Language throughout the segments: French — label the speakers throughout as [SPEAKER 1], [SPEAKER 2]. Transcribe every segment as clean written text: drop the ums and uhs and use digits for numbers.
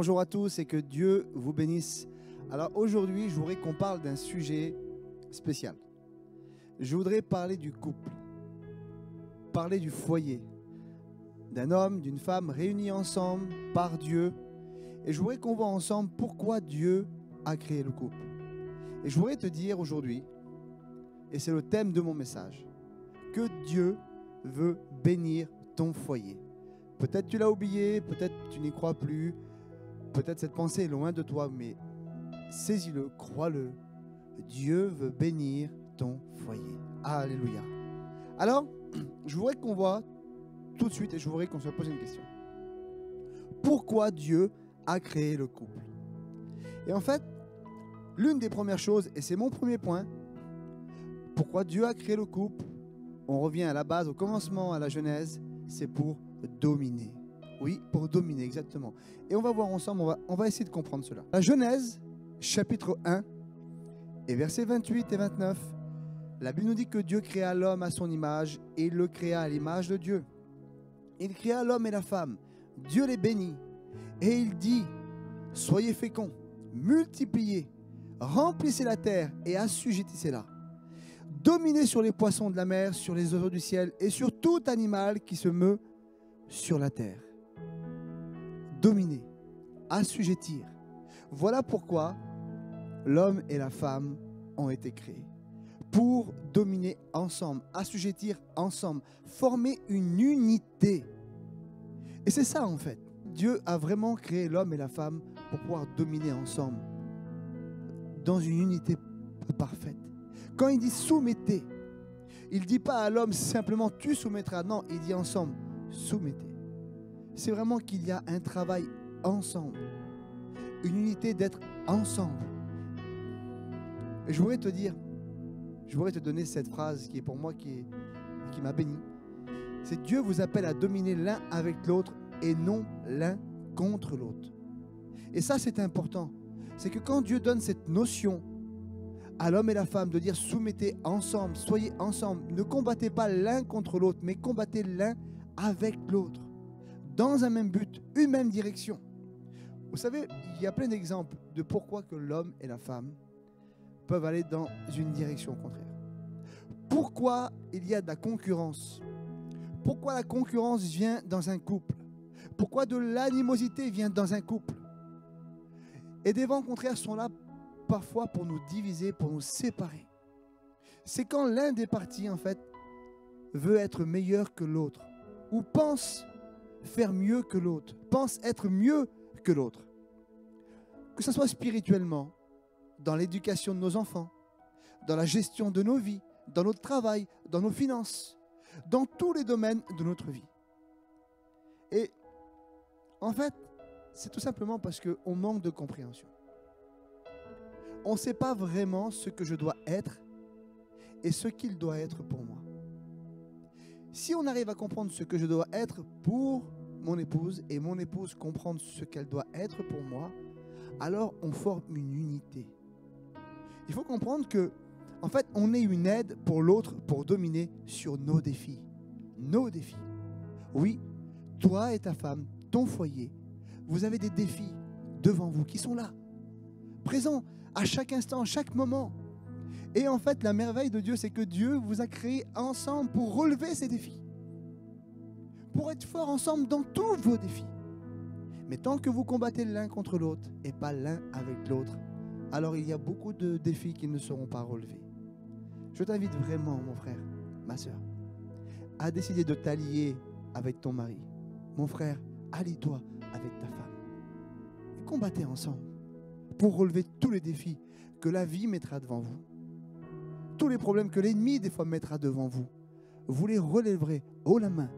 [SPEAKER 1] Bonjour à tous et que Dieu vous bénisse. Alors aujourd'hui, je voudrais qu'on parle d'un sujet spécial. Je voudrais parler du couple, parler du foyer, d'un homme, d'une femme réunis ensemble par Dieu. Et je voudrais qu'on voit ensemble pourquoi Dieu a créé le couple. Et je voudrais te dire aujourd'hui, et c'est le thème de mon message, que Dieu veut bénir ton foyer. Peut-être tu l'as oublié, peut-être tu n'y crois plus, peut-être cette pensée est loin de toi, mais saisis-le, crois-le. Dieu veut bénir ton foyer. Alléluia. Alors, je voudrais qu'on voit tout de suite et je voudrais qu'on se pose une question. Pourquoi Dieu a créé le couple? Et en fait, l'une des premières choses, et c'est mon premier point, pourquoi Dieu a créé le couple, on revient à la base, au commencement, à la Genèse, c'est pour dominer. Oui, pour dominer, exactement. Et on va voir ensemble, on va essayer de comprendre cela. La Genèse, chapitre 1, et versets 28 et 29, la Bible nous dit que Dieu créa l'homme à son image, et il le créa à l'image de Dieu. Il créa l'homme et la femme. Dieu les bénit, et il dit, soyez féconds, multipliez, remplissez la terre et assujettissez-la. Dominez sur les poissons de la mer, sur les oiseaux du ciel et sur tout animal qui se meut sur la terre. Dominer, assujettir. Voilà pourquoi l'homme et la femme ont été créés. Pour dominer ensemble, assujettir ensemble, former une unité. Et c'est ça en fait. Dieu a vraiment créé l'homme et la femme pour pouvoir dominer ensemble dans une unité parfaite. Quand il dit soumettez, il ne dit pas à l'homme simplement tu soumettras. Non, il dit ensemble soumettez. C'est vraiment qu'il y a un travail ensemble, une unité d'être ensemble. Et je voudrais te dire, je voudrais te donner cette phrase qui est pour moi, qui m'a béni. C'est Dieu vous appelle à dominer l'un avec l'autre et non l'un contre l'autre. Et ça c'est important. C'est que quand Dieu donne cette notion à l'homme et la femme de dire soumettez ensemble, soyez ensemble, ne combattez pas l'un contre l'autre, mais combattez l'un avec l'autre, dans un même but, une même direction. Vous savez, il y a plein d'exemples de pourquoi que l'homme et la femme peuvent aller dans une direction contraire. Pourquoi il y a de la concurrence? Pourquoi la concurrence vient dans un couple? Pourquoi de l'animosité vient dans un couple? Et des vents contraires sont là parfois pour nous diviser, pour nous séparer. C'est quand l'un des partis, en fait, veut être meilleur que l'autre, ou pense faire mieux que l'autre, pense être mieux que l'autre. Que ce soit spirituellement, dans l'éducation de nos enfants, dans la gestion de nos vies, dans notre travail, dans nos finances, dans tous les domaines de notre vie. Et en fait, c'est tout simplement parce qu'on manque de compréhension. On ne sait pas vraiment ce que je dois être et ce qu'il doit être pour moi. Si on arrive à comprendre ce que je dois être pour mon épouse et mon épouse comprendre ce qu'elle doit être pour moi, alors on forme une unité. Il faut comprendre que, en fait, on est une aide pour l'autre pour dominer sur nos défis. Nos défis. Oui, toi et ta femme, ton foyer, vous avez des défis devant vous qui sont là, présents à chaque instant, à chaque moment. Et en fait, la merveille de Dieu, c'est que Dieu vous a créés ensemble pour relever ces défis, pour être forts ensemble dans tous vos défis. Mais tant que vous combattez l'un contre l'autre et pas l'un avec l'autre, alors il y a beaucoup de défis qui ne seront pas relevés. Je t'invite vraiment, mon frère, ma soeur, à décider de t'allier avec ton mari. Mon frère, allie-toi avec ta femme. Et combattez ensemble pour relever tous les défis que la vie mettra devant vous. Tous les problèmes que l'ennemi des fois mettra devant vous. Vous les relèverez haut la main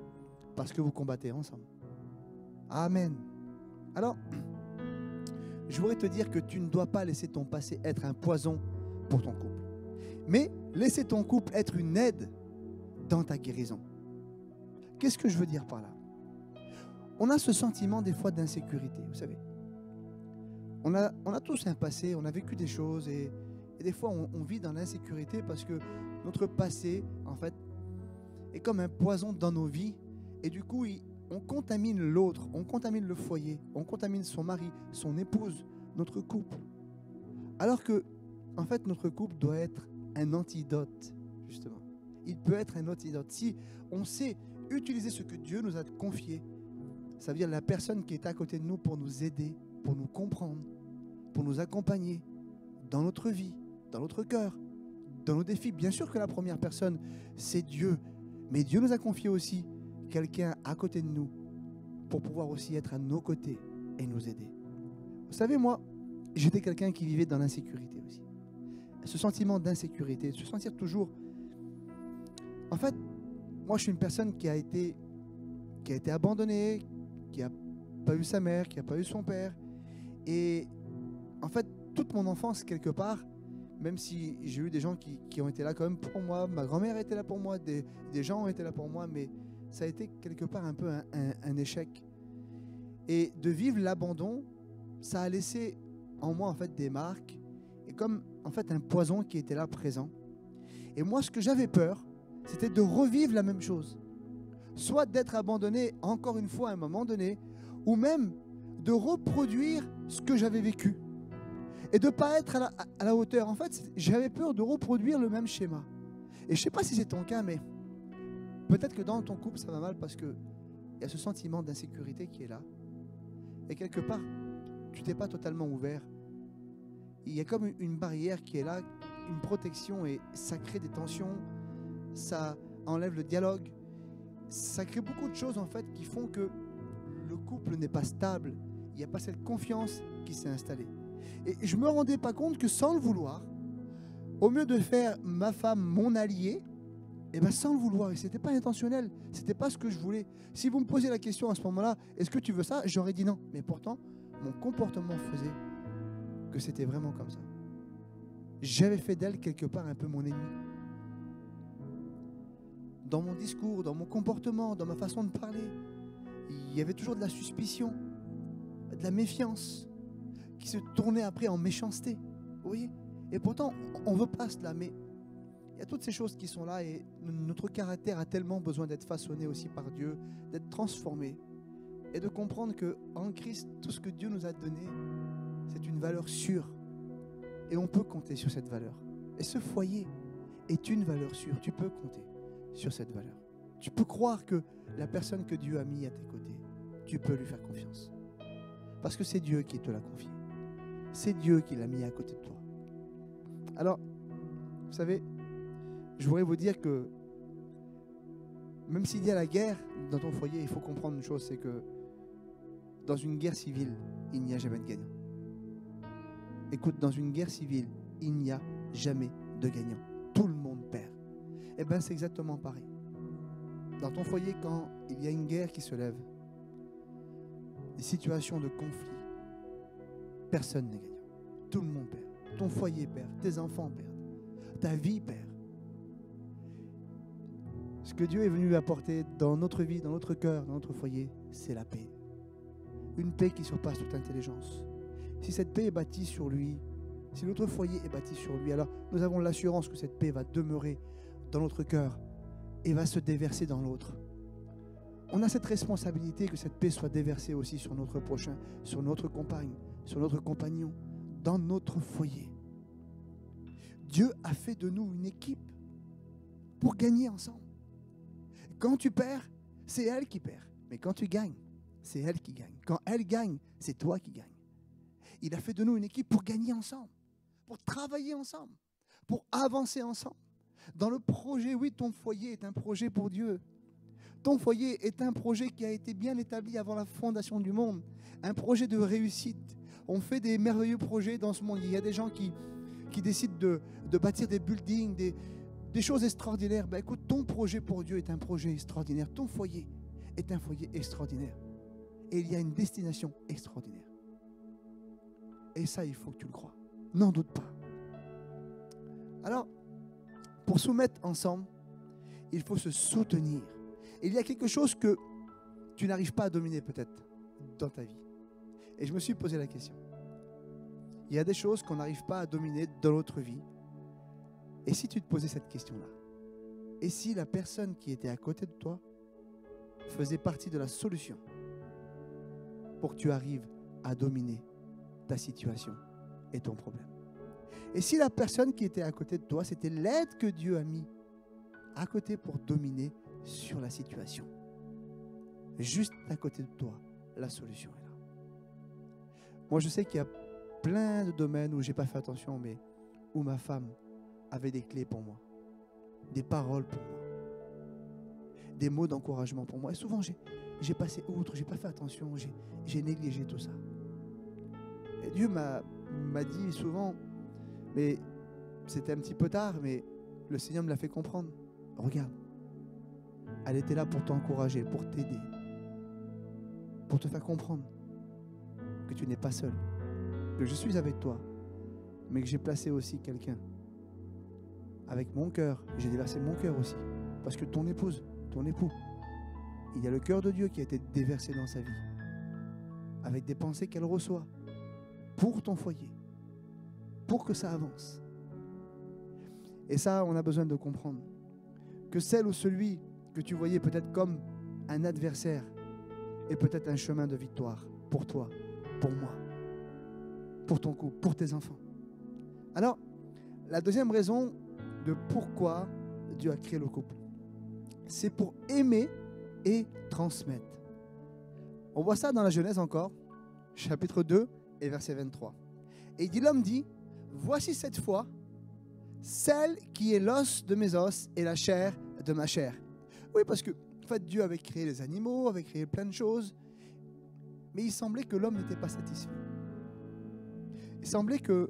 [SPEAKER 1] parce que vous combattez ensemble. Amen. Alors, je voudrais te dire que tu ne dois pas laisser ton passé être un poison pour ton couple. Mais laisser ton couple être une aide dans ta guérison. Qu'est-ce que je veux dire par là? On a ce sentiment des fois d'insécurité, vous savez. On a tous un passé, on a vécu des choses et des fois on vit dans l'insécurité parce que notre passé, en fait, est comme un poison dans nos vies et du coup, on contamine l'autre, on contamine le foyer, on contamine son mari, son épouse, notre couple. Alors que, en fait, notre couple doit être un antidote, justement. Il peut être un antidote. Si on sait utiliser ce que Dieu nous a confié, ça veut dire la personne qui est à côté de nous pour nous aider, pour nous comprendre, pour nous accompagner dans notre vie, dans notre cœur, dans nos défis. Bien sûr que la première personne, c'est Dieu. Mais Dieu nous a confié aussi quelqu'un à côté de nous pour pouvoir aussi être à nos côtés et nous aider. Vous savez, moi, j'étais quelqu'un qui vivait dans l'insécurité aussi. Ce sentiment d'insécurité, de se sentir toujours... En fait, moi, je suis une personne qui a été abandonnée, qui n'a pas eu sa mère, qui n'a pas eu son père. Et en fait, toute mon enfance, quelque part, même si j'ai eu des gens qui ont été là quand même pour moi, ma grand-mère était là pour moi, des gens ont été là pour moi, mais ça a été quelque part un peu un échec. Et de vivre l'abandon, ça a laissé en moi en fait des marques, et comme en fait un poison qui était là présent. Et moi, ce que j'avais peur, c'était de revivre la même chose. Soit d'être abandonné encore une fois à un moment donné, ou même de reproduire ce que j'avais vécu. Et de ne pas être à la hauteur. En fait, j'avais peur de reproduire le même schéma. Et je ne sais pas si c'est ton cas, mais peut-être que dans ton couple, ça va mal parce qu'il y a ce sentiment d'insécurité qui est là. Et quelque part, tu t'es pas totalement ouvert. Il y a comme une barrière qui est là, une protection, et ça crée des tensions, ça enlève le dialogue. Ça crée beaucoup de choses en fait qui font que le couple n'est pas stable. Il n'y a pas cette confiance qui s'est installée. Et je ne me rendais pas compte que sans le vouloir, au mieux de faire ma femme mon allié, et bien sans le vouloir, et ce n'était pas intentionnel, ce n'était pas ce que je voulais. Si vous me posiez la question à ce moment-là, est-ce que tu veux ça? J'aurais dit non. Mais pourtant, mon comportement faisait que c'était vraiment comme ça. J'avais fait d'elle quelque part un peu mon ennemi. Dans mon discours, dans mon comportement, dans ma façon de parler, il y avait toujours de la suspicion, de la méfiance, qui se tournait après en méchanceté. Vous voyez? Et pourtant, on ne veut pas cela, mais il y a toutes ces choses qui sont là, et notre caractère a tellement besoin d'être façonné aussi par Dieu, d'être transformé, et de comprendre qu'en Christ, tout ce que Dieu nous a donné, c'est une valeur sûre. Et on peut compter sur cette valeur. Et ce foyer est une valeur sûre. Tu peux compter sur cette valeur. Tu peux croire que la personne que Dieu a mis à tes côtés, tu peux lui faire confiance. Parce que c'est Dieu qui te l'a confié. C'est Dieu qui l'a mis à côté de toi. Alors, vous savez, je voudrais vous dire que même s'il y a la guerre dans ton foyer, il faut comprendre une chose, c'est que dans une guerre civile, il n'y a jamais de gagnant. Écoute, dans une guerre civile, il n'y a jamais de gagnant. Tout le monde perd. Eh bien, c'est exactement pareil. Dans ton foyer, quand il y a une guerre qui se lève, des situations de conflit, personne n'est gagnant. Tout le monde perd. Ton foyer perd, tes enfants perdent, ta vie perd. Ce que Dieu est venu apporter dans notre vie, dans notre cœur, dans notre foyer, c'est la paix. Une paix qui surpasse toute intelligence. Si cette paix est bâtie sur lui, si notre foyer est bâti sur lui, alors nous avons l'assurance que cette paix va demeurer dans notre cœur et va se déverser dans l'autre. On a cette responsabilité que cette paix soit déversée aussi sur notre prochain, sur notre compagne, sur notre compagnon, dans notre foyer. Dieu a fait de nous une équipe pour gagner ensemble. Quand tu perds, c'est elle qui perd. Mais quand tu gagnes, c'est elle qui gagne. Quand elle gagne, c'est toi qui gagnes. Il a fait de nous une équipe pour gagner ensemble, pour travailler ensemble, pour avancer ensemble. Dans le projet, oui, ton foyer est un projet pour Dieu. Ton foyer est un projet qui a été bien établi avant la fondation du monde. Un projet de réussite. On fait des merveilleux projets dans ce monde. Il y a des gens qui décident de bâtir des buildings, des choses extraordinaires. Ben écoute, ton projet pour Dieu est un projet extraordinaire. Ton foyer est un foyer extraordinaire. Et il y a une destination extraordinaire. Et ça, il faut que tu le crois. N'en doute pas. Alors, pour soumettre ensemble, il faut se soutenir. Et il y a quelque chose que tu n'arrives pas à dominer peut-être dans ta vie. Et je me suis posé la question. Il y a des choses qu'on n'arrive pas à dominer dans notre vie. Et si tu te posais cette question-là? Et si la personne qui était à côté de toi faisait partie de la solution pour que tu arrives à dominer ta situation et ton problème. Et si la personne qui était à côté de toi, c'était l'aide que Dieu a mis à côté pour dominer sur la situation, juste à côté de toi, la solution est là. Moi, je sais qu'il y a plein de domaines où je n'ai pas fait attention, mais où ma femme avait des clés pour moi, des paroles pour moi, des mots d'encouragement pour moi. Et souvent, j'ai passé outre, je n'ai pas fait attention, j'ai négligé tout ça. Et Dieu m'a dit souvent, mais c'était un petit peu tard, mais le Seigneur me l'a fait comprendre. Regarde, elle était là pour t'encourager, pour t'aider, pour te faire comprendre que tu n'es pas seul, que je suis avec toi, mais que j'ai placé aussi quelqu'un avec mon cœur. J'ai déversé mon cœur aussi, parce que ton épouse, ton époux, il y a le cœur de Dieu qui a été déversé dans sa vie, avec des pensées qu'elle reçoit pour ton foyer, pour que ça avance. Et ça, on a besoin de comprendre que celle ou celui que tu voyais peut-être comme un adversaire est peut-être un chemin de victoire pour toi, pour moi, pour ton couple, pour tes enfants. Alors, la deuxième raison de pourquoi Dieu a créé le couple, c'est pour aimer et transmettre. On voit ça dans la Genèse encore, chapitre 2 et verset 23. Et l'homme dit, voici cette fois celle qui est l'os de mes os et la chair de ma chair. Oui, parce que en fait, Dieu avait créé les animaux, avait créé plein de choses, mais il semblait que l'homme n'était pas satisfait. Il semblait que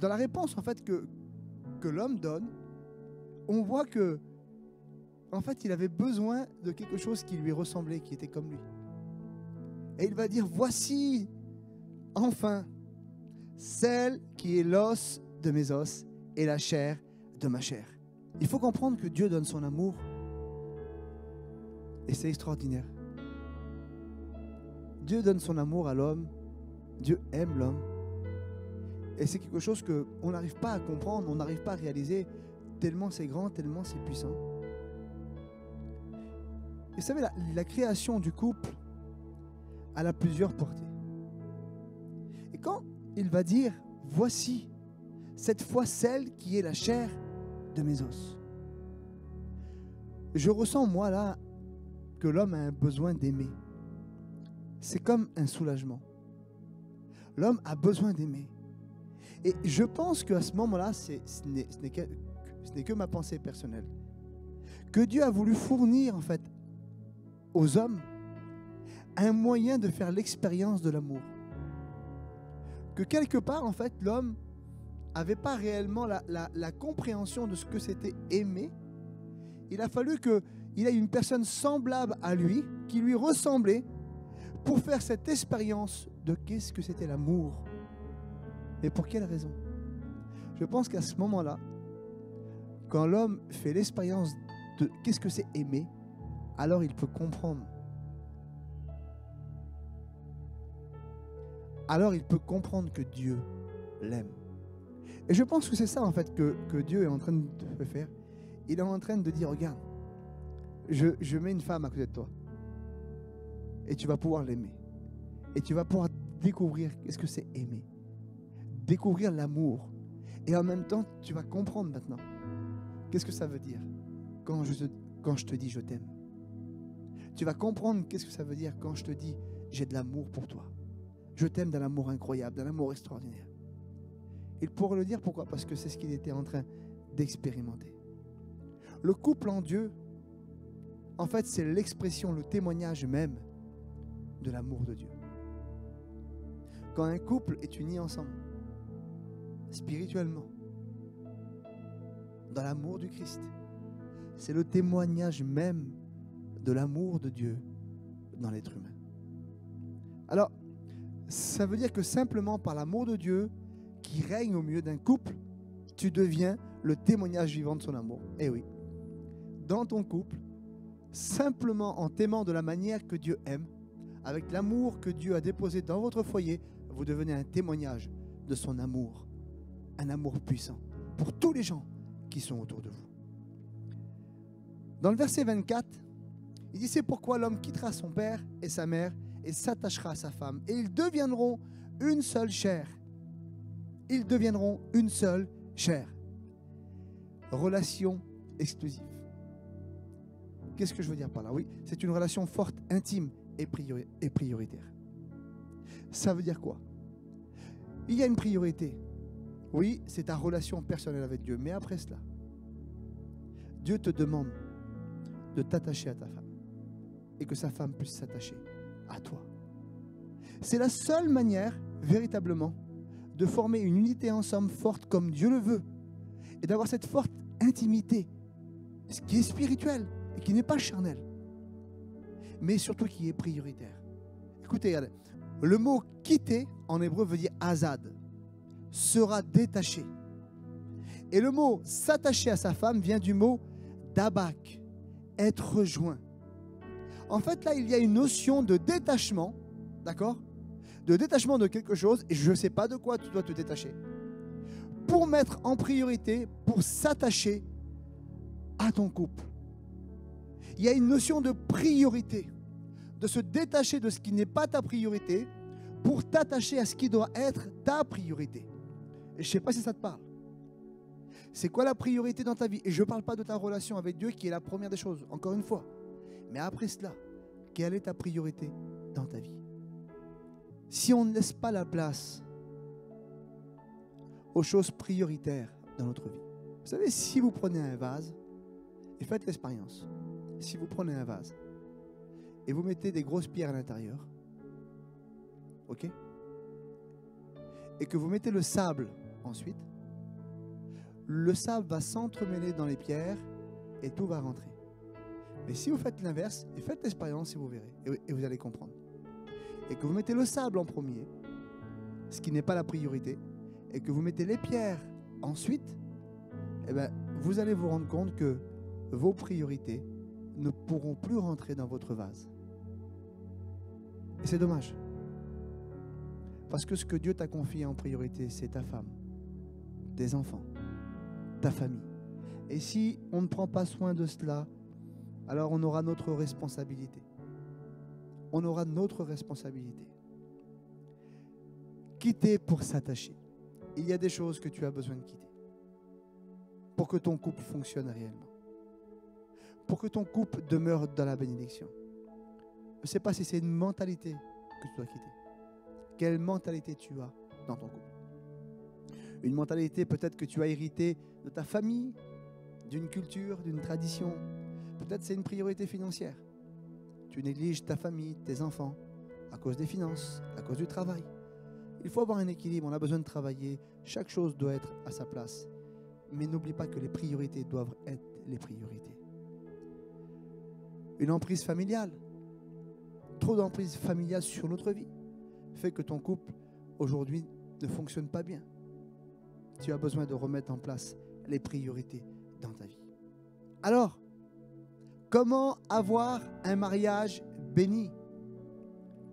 [SPEAKER 1] dans la réponse en fait que l'homme donne, on voit que en fait, il avait besoin de quelque chose qui lui ressemblait, qui était comme lui. Et il va dire, voici enfin celle qui est l'os de mes os et la chair de ma chair. Il faut comprendre que Dieu donne son amour et c'est extraordinaire. Dieu donne son amour à l'homme, Dieu aime l'homme et c'est quelque chose qu'on n'arrive pas à comprendre, on n'arrive pas à réaliser tellement c'est grand, tellement c'est puissant. Et vous savez, la création du couple, elle a plusieurs portées. Et quand il va dire, voici cette fois celle qui est la chair de mes os. Je ressens, moi, là, que l'homme a un besoin d'aimer. C'est comme un soulagement. L'homme a besoin d'aimer. Et je pense qu'à ce moment-là, ce n'est que ma pensée personnelle. Que Dieu a voulu fournir, en fait, aux hommes un moyen de faire l'expérience de l'amour. Que quelque part, en fait, l'homme n'avait pas réellement la compréhension de ce que c'était aimer. Il a fallu qu'il ait une personne semblable à lui, qui lui ressemblait, pour faire cette expérience de qu'est-ce que c'était l'amour. Et pour quelle raison? Je pense qu'à ce moment-là, quand l'homme fait l'expérience de qu'est-ce que c'est aimer, alors il peut comprendre. Alors il peut comprendre que Dieu l'aime. Et je pense que c'est ça en fait que Dieu est en train de faire. Il est en train de dire, regarde, je mets une femme à côté de toi. Et tu vas pouvoir l'aimer. Et tu vas pouvoir découvrir qu'est-ce que c'est aimer. Découvrir l'amour. Et en même temps, tu vas comprendre maintenant qu'est-ce que ça veut dire quand je te dis je t'aime. Tu vas comprendre qu'est-ce que ça veut dire quand je te dis j'ai de l'amour pour toi. Je t'aime d'un amour incroyable, d'un amour extraordinaire. Il pourrait le dire pourquoi? Parce que c'est ce qu'il était en train d'expérimenter. Le couple en Dieu, en fait, c'est l'expression, le témoignage même de l'amour de Dieu. Quand un couple est uni ensemble, spirituellement, dans l'amour du Christ, c'est le témoignage même de l'amour de Dieu dans l'être humain. Alors, ça veut dire que simplement par l'amour de Dieu qui règne au milieu d'un couple, tu deviens le témoignage vivant de son amour. Eh oui, dans ton couple, simplement en t'aimant de la manière que Dieu aime, avec l'amour que Dieu a déposé dans votre foyer, vous devenez un témoignage de son amour, un amour puissant pour tous les gens qui sont autour de vous. Dans le verset 24, Il dit, c'est pourquoi l'homme quittera son père et sa mère et s'attachera à sa femme. Et ils deviendront une seule chair. Ils deviendront une seule chair. Relation exclusive. Qu'est-ce que je veux dire par là? Oui, c'est une relation forte, intime et prioritaire. Ça veut dire quoi? Il y a une priorité. Oui, c'est ta relation personnelle avec Dieu. Mais après cela, Dieu te demande de t'attacher à ta femme et que sa femme puisse s'attacher à toi. C'est la seule manière, véritablement, de former une unité ensemble forte comme Dieu le veut et d'avoir cette forte intimité, ce qui est spirituel et qui n'est pas charnel, mais surtout qui est prioritaire. Écoutez, regardez, le mot quitter en hébreu veut dire azad, sera détaché. Et le mot s'attacher à sa femme vient du mot dabak, être rejoint. En fait, là, il y a une notion de détachement, d'accord? De détachement de quelque chose, et je ne sais pas de quoi tu dois te détacher, pour mettre en priorité, pour s'attacher à ton couple. Il y a une notion de priorité, de se détacher de ce qui n'est pas ta priorité, pour t'attacher à ce qui doit être ta priorité. Et je ne sais pas si ça te parle. C'est quoi la priorité dans ta vie? Et je ne parle pas de ta relation avec Dieu qui est la première des choses, encore une fois. Mais après cela, quelle est ta priorité dans ta vie? Si on ne laisse pas la place aux choses prioritaires dans notre vie. Vous savez, si vous prenez un vase, et faites l'expérience, si vous prenez un vase et vous mettez des grosses pierres à l'intérieur, ok? Et que vous mettez le sable ensuite, le sable va s'entremêler dans les pierres et tout va rentrer. Mais si vous faites l'inverse, et faites l'expérience et vous verrez, et vous allez comprendre. Et que vous mettez le sable en premier, ce qui n'est pas la priorité, et que vous mettez les pierres ensuite, eh bien, vous allez vous rendre compte que vos priorités ne pourront plus rentrer dans votre vase. Et c'est dommage. Parce que ce que Dieu t'a confié en priorité, c'est ta femme, tes enfants, ta famille. Et si on ne prend pas soin de cela, alors on aura notre responsabilité. On aura notre responsabilité. Quitter pour s'attacher. Il y a des choses que tu as besoin de quitter pour que ton couple fonctionne réellement. Pour que ton couple demeure dans la bénédiction. Je ne sais pas si c'est une mentalité que tu dois quitter. Quelle mentalité tu as dans ton couple? Une mentalité peut-être que tu as héritée de ta famille, d'une culture, d'une tradition. Peut-être c'est une priorité financière. Tu négliges ta famille, tes enfants, à cause des finances, à cause du travail. Il faut avoir un équilibre, on a besoin de travailler. Chaque chose doit être à sa place. Mais n'oublie pas que les priorités doivent être les priorités. Une emprise familiale, trop d'emprise familiale sur notre vie, fait que ton couple, aujourd'hui, ne fonctionne pas bien. Tu as besoin de remettre en place les priorités dans ta vie. Alors, comment avoir un mariage béni?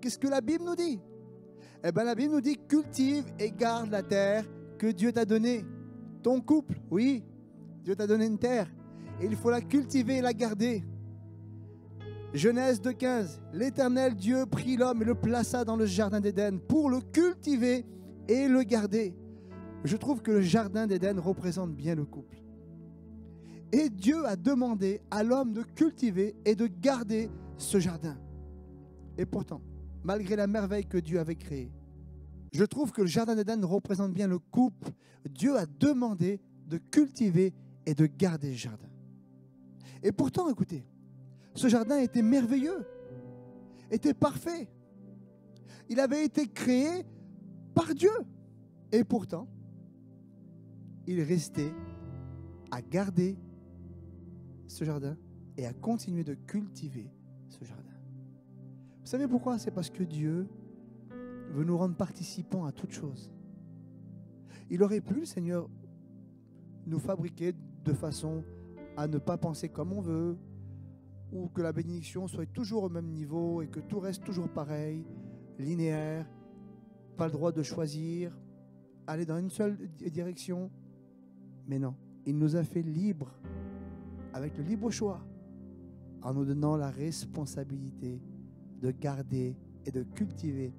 [SPEAKER 1] Qu'est-ce que la Bible nous dit? Eh bien, la Bible nous dit cultive et garde la terre que Dieu t'a donnée. Ton couple, oui, Dieu t'a donné une terre. Et il faut la cultiver et la garder. Genèse 2,15, l'Éternel Dieu prit l'homme et le plaça dans le jardin d'Éden pour le cultiver et le garder. Je trouve que le jardin d'Éden représente bien le couple. Et Dieu a demandé à l'homme de cultiver et de garder ce jardin. Et pourtant, malgré la merveille que Dieu avait créée, je trouve que le jardin d'Éden représente bien le couple. Dieu a demandé de cultiver et de garder le jardin. Et pourtant, écoutez, ce jardin était merveilleux, était parfait. Il avait été créé par Dieu. Et pourtant, il restait à garder ce jardin et à continuer de cultiver ce jardin. Vous savez pourquoi? C'est parce que Dieu veut nous rendre participants à toutes choses. Il aurait pu, le Seigneur, nous fabriquer de façon à ne pas penser comme on veut, ou que la bénédiction soit toujours au même niveau et que tout reste toujours pareil, linéaire, pas le droit de choisir, aller dans une seule direction. Mais non, il nous a fait libres, avec le libre choix, en nous donnant la responsabilité de garder et de cultiver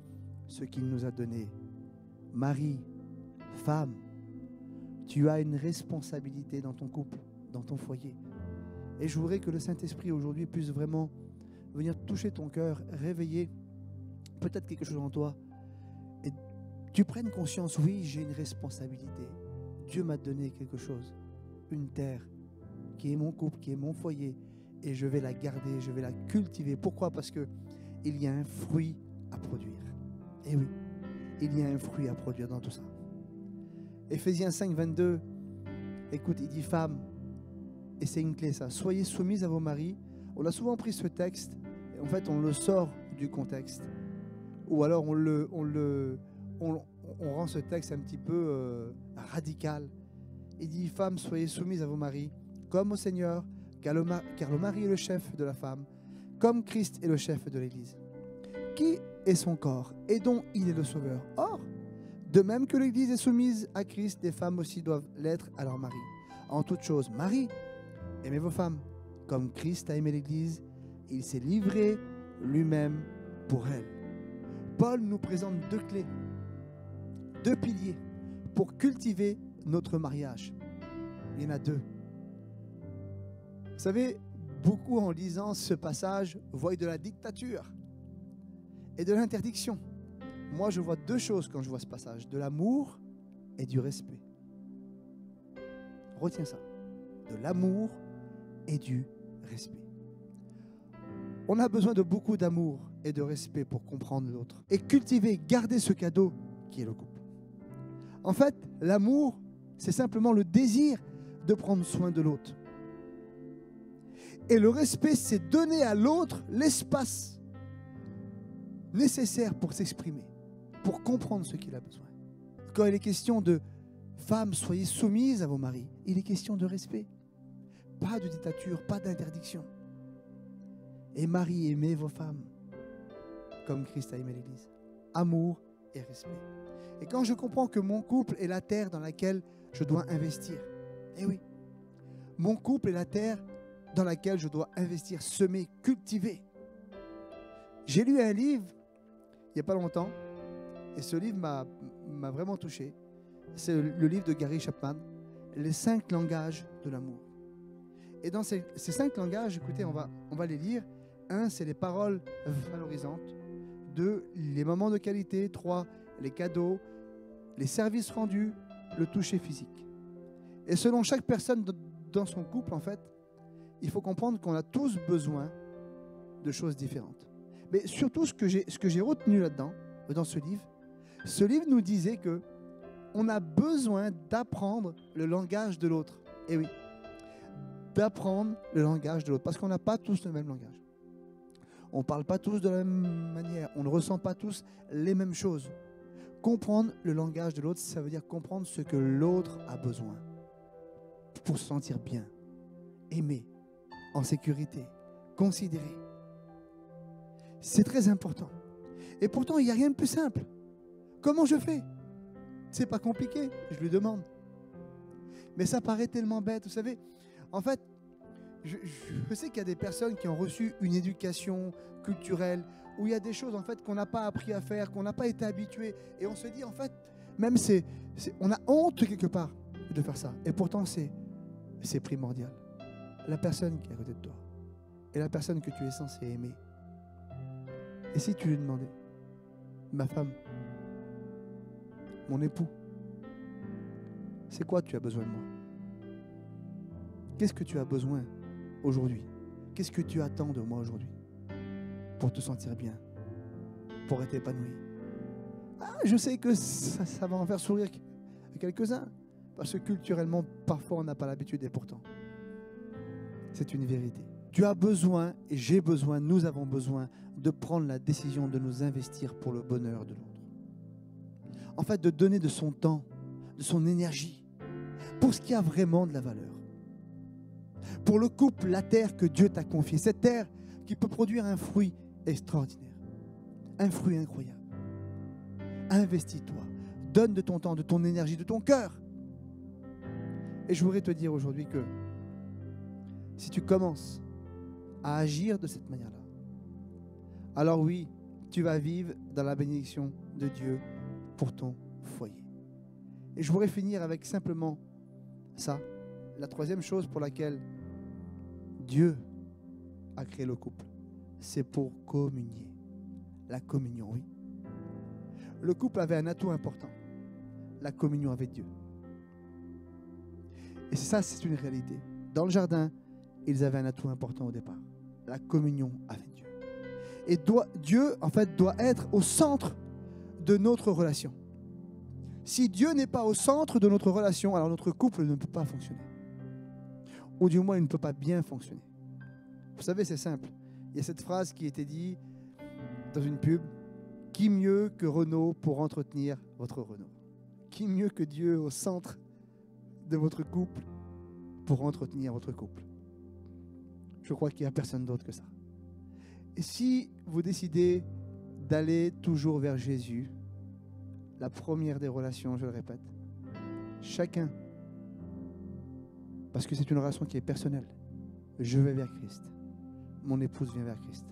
[SPEAKER 1] ce qu'il nous a donné. Mari, femme, tu as une responsabilité dans ton couple, dans ton foyer. Et je voudrais que le Saint-Esprit aujourd'hui puisse vraiment venir toucher ton cœur, réveiller peut-être quelque chose en toi. Et tu prennes conscience, oui, j'ai une responsabilité. Dieu m'a donné quelque chose, une terre qui est mon couple, qui est mon foyer. Et je vais la garder, je vais la cultiver. Pourquoi? Parce qu'il y a un fruit à produire. Et oui, il y a un fruit à produire dans tout ça. Éphésiens 5, 22, écoute, il dit femme, et c'est une clé ça, soyez soumises à vos maris. On a souvent pris ce texte, et en fait on le sort du contexte. Ou alors on rend ce texte un petit peu radical. Il dit femme, soyez soumises à vos maris, comme au Seigneur, car le mari est le chef de la femme, comme Christ est le chef de l'Église, qui est son corps et dont il est le sauveur. Or, de même que l'Église est soumise à Christ, les femmes aussi doivent l'être à leur mari. En toute chose, mari, aimez vos femmes, comme Christ a aimé l'Église, il s'est livré lui-même pour elle. Paul nous présente deux clés, deux piliers pour cultiver notre mariage. Il y en a deux. Vous savez, beaucoup en lisant ce passage voient de la dictature et de l'interdiction. Moi, je vois deux choses quand je vois ce passage, de l'amour et du respect. Retiens ça, de l'amour et du respect. On a besoin de beaucoup d'amour et de respect pour comprendre l'autre et cultiver, garder ce cadeau qui est le couple. En fait, l'amour, c'est simplement le désir de prendre soin de l'autre. Et le respect, c'est donner à l'autre l'espace nécessaire pour s'exprimer, pour comprendre ce qu'il a besoin. Quand il est question de femmes, soyez soumises à vos maris, il est question de respect. Pas de dictature, pas d'interdiction. Et mari, aimez vos femmes, comme Christ a aimé l'Église. Amour et respect. Et quand je comprends que mon couple est la terre dans laquelle je dois investir, eh oui, mon couple est la terre dans laquelle je dois investir, semer, cultiver. J'ai lu un livre il n'y a pas longtemps et ce livre m'a vraiment touché. C'est le livre de Gary Chapman, Les 5 langages de l'amour. Et dans ces 5 langages, écoutez, on va les lire. 1, c'est les paroles valorisantes. 2, les moments de qualité. 3, les cadeaux, les services rendus, le toucher physique. Et selon chaque personne dans son couple, en fait, il faut comprendre qu'on a tous besoin de choses différentes. Mais surtout, ce que j'ai retenu là-dedans, dans ce livre nous disait que on a besoin d'apprendre le langage de l'autre. Et oui, d'apprendre le langage de l'autre, parce qu'on n'a pas tous le même langage. On ne parle pas tous de la même manière, on ne ressent pas tous les mêmes choses. Comprendre le langage de l'autre, ça veut dire comprendre ce que l'autre a besoin pour se sentir bien, aimé, en sécurité, considéré. C'est très important. Et pourtant, il n'y a rien de plus simple. Comment je fais? C'est pas compliqué, je lui demande. Mais ça paraît tellement bête, vous savez. En fait, je sais qu'il y a des personnes qui ont reçu une éducation culturelle où il y a des choses en fait qu'on n'a pas appris à faire, qu'on n'a pas été habitué. Et on se dit en fait, même on a honte quelque part de faire ça. Et pourtant, c'est primordial. La personne qui est à côté de toi et la personne que tu es censé aimer. Et si tu lui demandais, ma femme, mon époux, c'est quoi tu as besoin de moi? Qu'est-ce que tu as besoin aujourd'hui? Qu'est-ce que tu attends de moi aujourd'hui pour te sentir bien, pour être épanoui? Ah, je sais que ça va en faire sourire quelques-uns, parce que culturellement, parfois, on n'a pas l'habitude, et pourtant, c'est une vérité. Tu as besoin, et j'ai besoin, nous avons besoin de prendre la décision de nous investir pour le bonheur de l'autre. En fait, de donner de son temps, de son énergie, pour ce qui a vraiment de la valeur. Pour le couple, la terre que Dieu t'a confiée, cette terre qui peut produire un fruit extraordinaire, un fruit incroyable. Investis-toi, donne de ton temps, de ton énergie, de ton cœur. Et je voudrais te dire aujourd'hui que si tu commences à agir de cette manière-là, alors oui, tu vas vivre dans la bénédiction de Dieu pour ton foyer. Et je voudrais finir avec simplement ça. La troisième chose pour laquelle Dieu a créé le couple, c'est pour communier. La communion, oui. Le couple avait un atout important, la communion avec Dieu. Et ça, c'est une réalité. Dans le jardin, ils avaient un atout important au départ, la communion avec Dieu. Et Dieu, en fait, doit être au centre de notre relation. Si Dieu n'est pas au centre de notre relation, alors notre couple ne peut pas fonctionner. Ou du moins, il ne peut pas bien fonctionner. Vous savez, c'est simple. Il y a cette phrase qui était dite dans une pub, « Qui mieux que Renault pour entretenir votre Renault ?» Qui mieux que Dieu au centre de votre couple pour entretenir votre couple? Je crois qu'il n'y a personne d'autre que ça. Et si vous décidez d'aller toujours vers Jésus, la première des relations, je le répète, chacun, parce que c'est une relation qui est personnelle, je vais vers Christ, mon épouse vient vers Christ.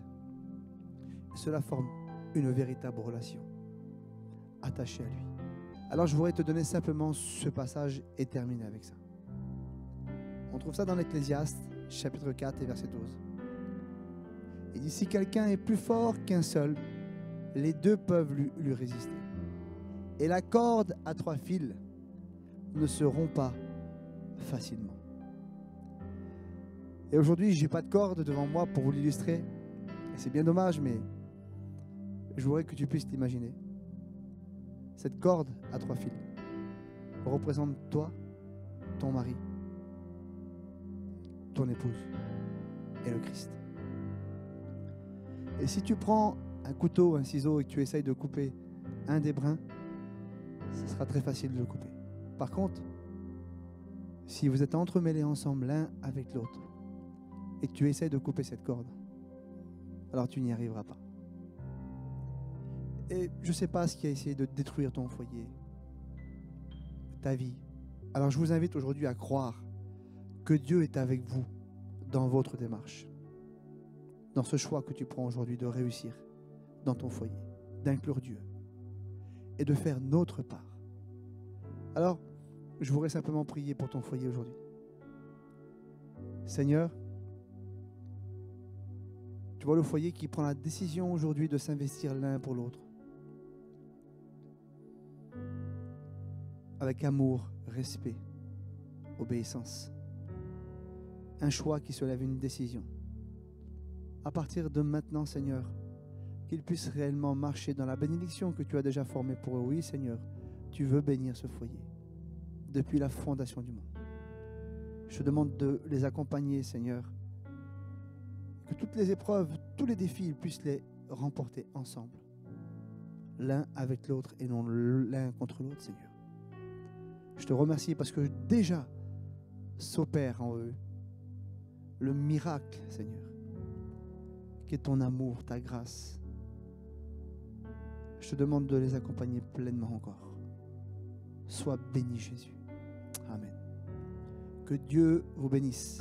[SPEAKER 1] Et cela forme une véritable relation attachée à lui. Alors je voudrais te donner simplement ce passage et terminer avec ça. On trouve ça dans l'Ecclésiaste, chapitre 4 et verset 12. Il dit, si quelqu'un est plus fort qu'un seul, les deux peuvent lui résister. Et la corde à 3 fils ne se rompt pas facilement. Et aujourd'hui, je n'ai pas de corde devant moi pour vous l'illustrer. Et c'est bien dommage, mais je voudrais que tu puisses t'imaginer. Cette corde à 3 fils représente toi, ton mari, ton épouse et le Christ. Et si tu prends un couteau, un ciseau et que tu essayes de couper un des brins, ce sera très facile de le couper. Par contre, si vous êtes entremêlés ensemble l'un avec l'autre et que tu essayes de couper cette corde, alors tu n'y arriveras pas. Et je ne sais pas ce qui a essayé de détruire ton foyer, ta vie. Alors je vous invite aujourd'hui à croire que Dieu est avec vous dans votre démarche, dans ce choix que tu prends aujourd'hui de réussir dans ton foyer, d'inclure Dieu et de faire notre part. Alors, je voudrais simplement prier pour ton foyer aujourd'hui. Seigneur, tu vois le foyer qui prend la décision aujourd'hui de s'investir l'un pour l'autre. Avec amour, respect, obéissance. Un choix qui se lève, une décision. À partir de maintenant, Seigneur, qu'ils puissent réellement marcher dans la bénédiction que tu as déjà formée pour eux. Oui, Seigneur, tu veux bénir ce foyer depuis la fondation du monde. Je te demande de les accompagner, Seigneur, que toutes les épreuves, tous les défis, ils puissent les remporter ensemble, l'un avec l'autre et non l'un contre l'autre, Seigneur. Je te remercie parce que déjà s'opère en eux le miracle, Seigneur, qui est ton amour, ta grâce. Je te demande de les accompagner pleinement encore. Sois béni, Jésus. Amen. Que Dieu vous bénisse.